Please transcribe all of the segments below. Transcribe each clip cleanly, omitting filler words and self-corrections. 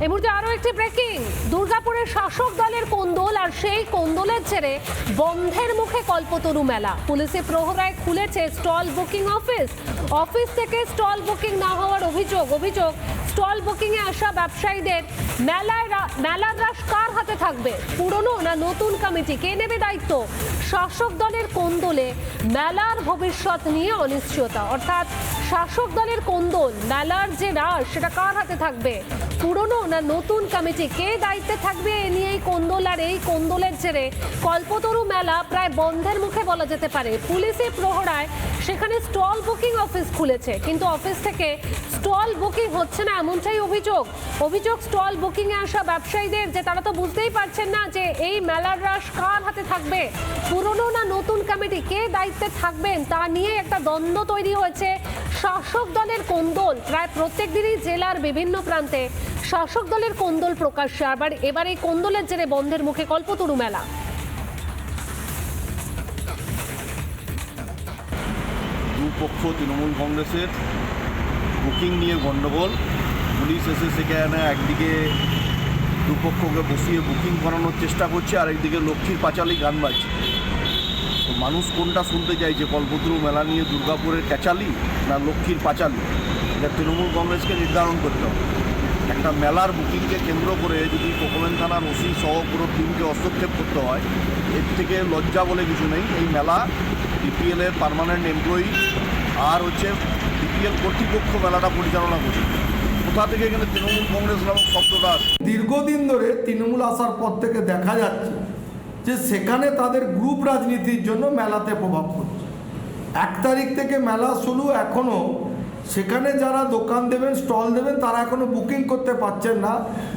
এই মুহূর্তে আরো একটি ব্রেকিং, দুর্গাপুরের শাসক দলের কোন্দল, আর সেই কোন্দলের জেরে বন্ধের মুখে কল্পতরু মেলা। পুলিশের প্রহরায় খুলেছে স্টল বুকিং অফিস থেকে স্টল বুকিং না হওয়ার অভিযোগ স্টল বুকিং এ আসা ব্যবসায়ীদের মেলার রাশ কার হাতে থাকবে? পুরনো না নতুন কমিটি? কে নেবে দায়িত্ব? শাসক দলের কোন্দলে মেলার ভবিষ্যৎ নিয়ে অনিশ্চয়তা, অর্থাৎ শাসক দলের কোন্দল, মেলার যে রাশ সেটা কার হাতে থাকবে? পুরনো না নতুন কমিটি? কে দায়িত্বে থাকবে? এ নিয়েই কোন্দল, আর এই কোন্দলের জেরে কল্পতরু মেলা প্রায় বন্ধের মুখে বলা যেতে পারে। পুলিশের প্রহরায় সেখানে স্টল বুকিং অফিস খুলেছে, কিন্তু অফিস থেকে স্টল বুকিং হচ্ছে না, এমনটাই অভিযোগ স্টল বুকিং এ আসা ব্যবসায়ীদের, যে তারা তো বুঝতেই পারছেন না যে এই মেলার রাশ কার হাতে থাকবে, পুরনো না নতুন কমিটি, কে দায়িত্বে থাকবেন, তা নিয়ে একটা দ্বন্দ্ব তৈরি হয়েছে। শাসক দলের কোন্দল প্রায় প্রত্যেক দিনই জেলার বিভিন্ন প্রান্তে শাসক দলের কোন্দল প্রকাশ্যে, এবার এই কোন্দলের জেরে বন্ধের মুখে কল্পতরু মেলা। দুপক্ষ তৃণমূল কংগ্রেসের বুকিং নিয়ে গণ্ডগোল। পুলিশ এসে সেখানে একদিকে দুপক্ষকে বসিয়ে বুকিং করানোর চেষ্টা করছে, আরেকদিকে লক্ষ্মীর পাঁচালী গান বাজছে। তো মানুষ কোনটা শুনতে চাইছে, কল্পতরু মেলা নিয়ে দুর্গাপুরের ক্যাচালি না লক্ষ্মীর পাঁচালী? এটা তৃণমূল কংগ্রেসকে নির্ধারণ করতে হবে। একটা মেলার বুকিংকে কেন্দ্র করে যদি কোকোলেন থানার ওসি সহ পুরো টিমকে হস্তক্ষেপ করতে হয়, এর থেকে লজ্জা বলে কিছু নেই। এই মেলা বিপিএলের পার্মানেন্ট এমপ্লয়ি আর বিপিএল কর্তৃপক্ষ মেলাটা পরিচালনা করছে। কোথা থেকে এখানে তৃণমূল কংগ্রেস নামক শব্দটা আসে? দীর্ঘদিন ধরে তৃণমূল আসার পর থেকে দেখা যাচ্ছে যে সেখানে তাদের গ্রুপ রাজনীতির জন্য মেলাতে প্রভাব পড়ছে। 1 তারিখ থেকে মেলা শুরু, এখনও সেখানে যারা দোকান দেবেন, স্টল দেবেন, তারা এখনও বুকিং করতে পারছেন না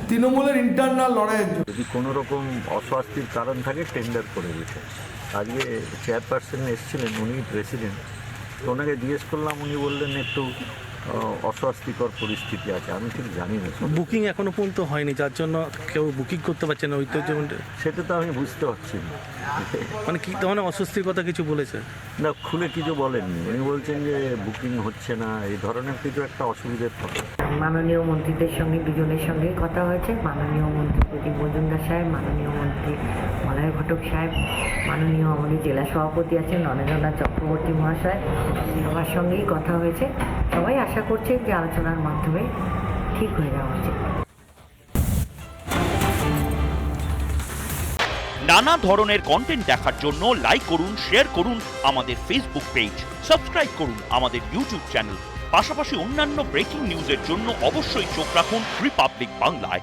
তৃণমূলের ইন্টারনাল লড়াইয়ের জন্য। যদি কোনো রকম অস্বস্তির কারণ থাকে টেন্ডার করে দিতে। আজকে চেয়ারপারসন এসেছিলেন, উনি প্রেসিডেন্ট, তো ওনাকে জিজ্ঞেস করলাম, উনি বললেন একটু অস্বস্তিকর পরিস্থিতি আছে। আমি ঠিক জানি না, বুকিং এখনো পর্যন্ত হয়নি, যার জন্য কেউ বুকিং করতে পারছে না ঐতিহ্য। সেটা তো আমি বুঝতে পারছি না, মানে কি ধরনের অস্বস্তির কথা কিছু বলেছে না, খুলে কিছু বলেননি। উনি বলছেন যে বুকিং হচ্ছে না, এই ধরনের কিছু একটা অসুবিধার কথা। মাননীয় মন্ত্রীদের সঙ্গে দুজনের সঙ্গেই কথা হয়েছে। মাননীয় মন্ত্রী প্রদীপ মজুমদার সাহেব, মাননীয় মন্ত্রী মলয় ঘটক সাহেব, মাননীয় আমাদের জেলা সভাপতি আছেন নরেন্দ্রনাথ চক্রবর্তী মহাশয়, সবার সঙ্গেই কথা হয়েছে। সবাই আশা করছে যে আলোচনার মাধ্যমে ঠিক হয়ে যাওয়া উচিত। নানা ধরনের কন্টেন্ট দেখার জন্য লাইক করুন, শেয়ার করুন আমাদের ফেসবুক পেজ, সাবস্ক্রাইব করুন আমাদের ইউটিউব চ্যানেল। পাশাপাশি অন্যান্য ব্রেকিং নিউজের জন্য অবশ্যই চোখ রাখুন রিপাবলিক বাংলায়।